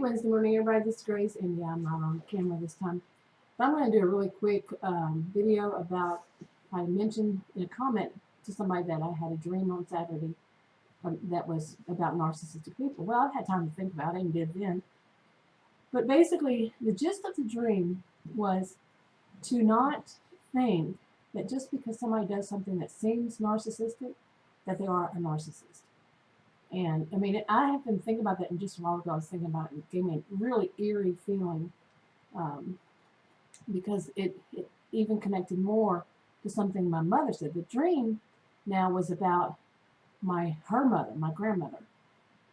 Wednesday morning, everybody. This is Grace, and yeah, I'm not on camera this time. But I'm going to do a really quick video about, I mentioned in a comment to somebody that I had a dream on Saturday that was about narcissistic people. Well, I've had time to think about it and did then. But basically, the gist of the dream was to not think that just because somebody does something that seems narcissistic, that they are a narcissist. And I mean, I have been thinking about that, and just a while ago I was thinking about it, and it gave me a really eerie feeling because it even connected more to something my mother said. The dream now was about her mother, my grandmother,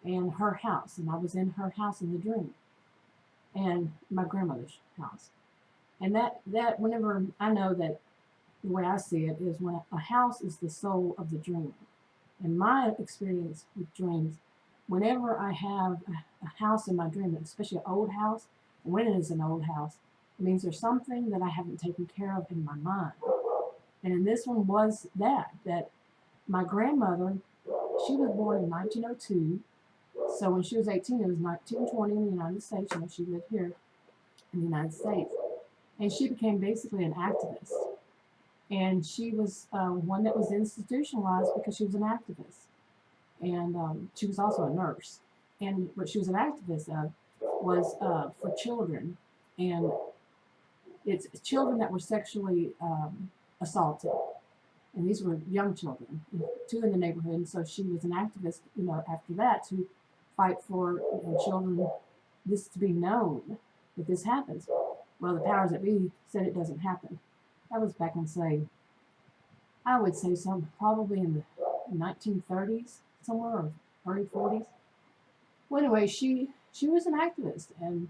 and her house, and I was in her house in the dream, and my grandmother's house. And that whenever I know that the way I see it is when a house is the soul of the dreamer. In my experience with dreams, whenever I have a house in my dream, especially an old house, and when it is an old house, it means there's something that I haven't taken care of in my mind. And in this one was that my grandmother, she was born in 1902. So when she was 18, it was 1920 in the United States. You know, she lived here in the United States. And she became basically an activist. And she was one that was institutionalized because she was an activist. And she was also a nurse. And what she was an activist of was for children. And it's children that were sexually assaulted. And these were young children, too, in the neighborhood. And so she was an activist, you know, after that to fight for children, this to be known that this happens. Well, the powers that be said it doesn't happen. That was back in, say, I would say probably in the 1930s, somewhere, or early 40s. Well, anyway, she was an activist, and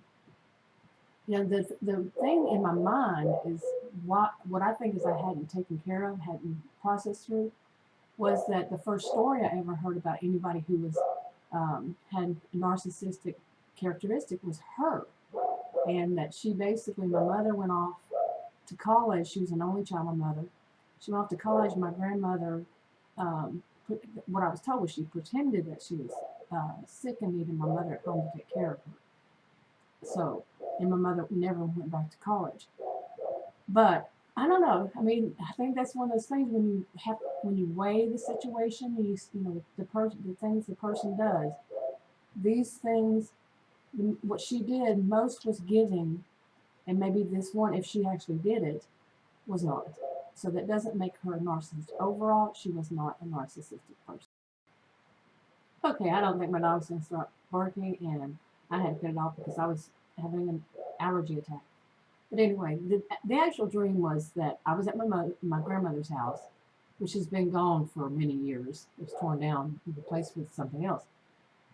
you know, the thing in my mind is what I think is I hadn't taken care of, hadn't processed through, was that the first story I ever heard about anybody who was had narcissistic characteristic was her, and that she basically, my mother went off to college. She was an only child, my mother. She went off to college. My grandmother, what I was told was she pretended that she was sick and needed my mother at home to take care of her. So, and my mother never went back to college. But I don't know. I mean, I think that's one of those things when you weigh the situation, you know, the things the person does. These things, what she did most was giving. And maybe this one, if she actually did it, was not. So that doesn't make her a narcissist. Overall, she was not a narcissistic person. Okay, I don't think my dog's going to start barking, and I had to cut it off because I was having an allergy attack. But anyway, the actual dream was that I was at my grandmother's house, which has been gone for many years. It was torn down and replaced with something else.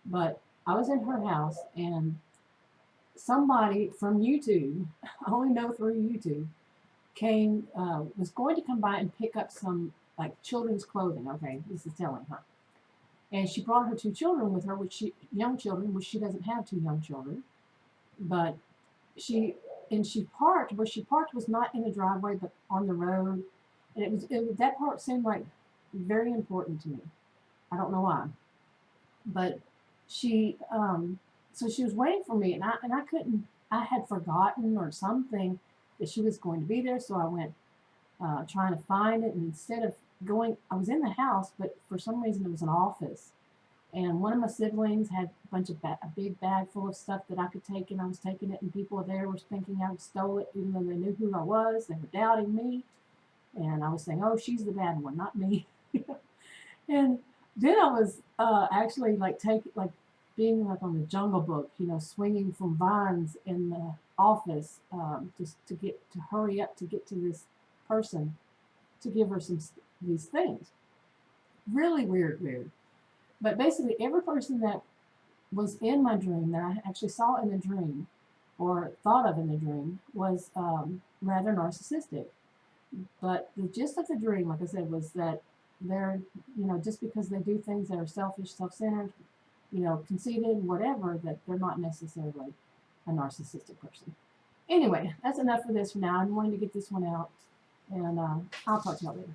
But I was in her house, and somebody from YouTube, I only know through YouTube, was going to come by and pick up some like children's clothing. Okay, this is telling her. And she brought her 2 children with her, young children, which she doesn't have 2 young children. But she parked, where she parked was not in the driveway, but on the road. And that part seemed like very important to me. I don't know why. But she, so she was waiting for me, and I couldn't, I had forgotten or something that she was going to be there, so I went trying to find it, and instead of going, I was in the house, but for some reason it was an office, and one of my siblings had a big bag full of stuff that I could take, and I was taking it, and people there were thinking I stole it, even though they knew who I was. They were doubting me, and I was saying, oh, she's the bad one, not me. And then I was actually being like on the Jungle Book, you know, swinging from vines in the office, just to hurry up to get to this person to give her these things. Really weird. But basically, every person that was in my dream, that I actually saw in the dream or thought of in the dream, was rather narcissistic. But the gist of the dream, like I said, was that they're, you know, just because they do things that are selfish, self-centered, you know, conceited, whatever, that they're not necessarily a narcissistic person. Anyway, that's enough for this for now. I wanted to get this one out, and I'll talk to y'all later.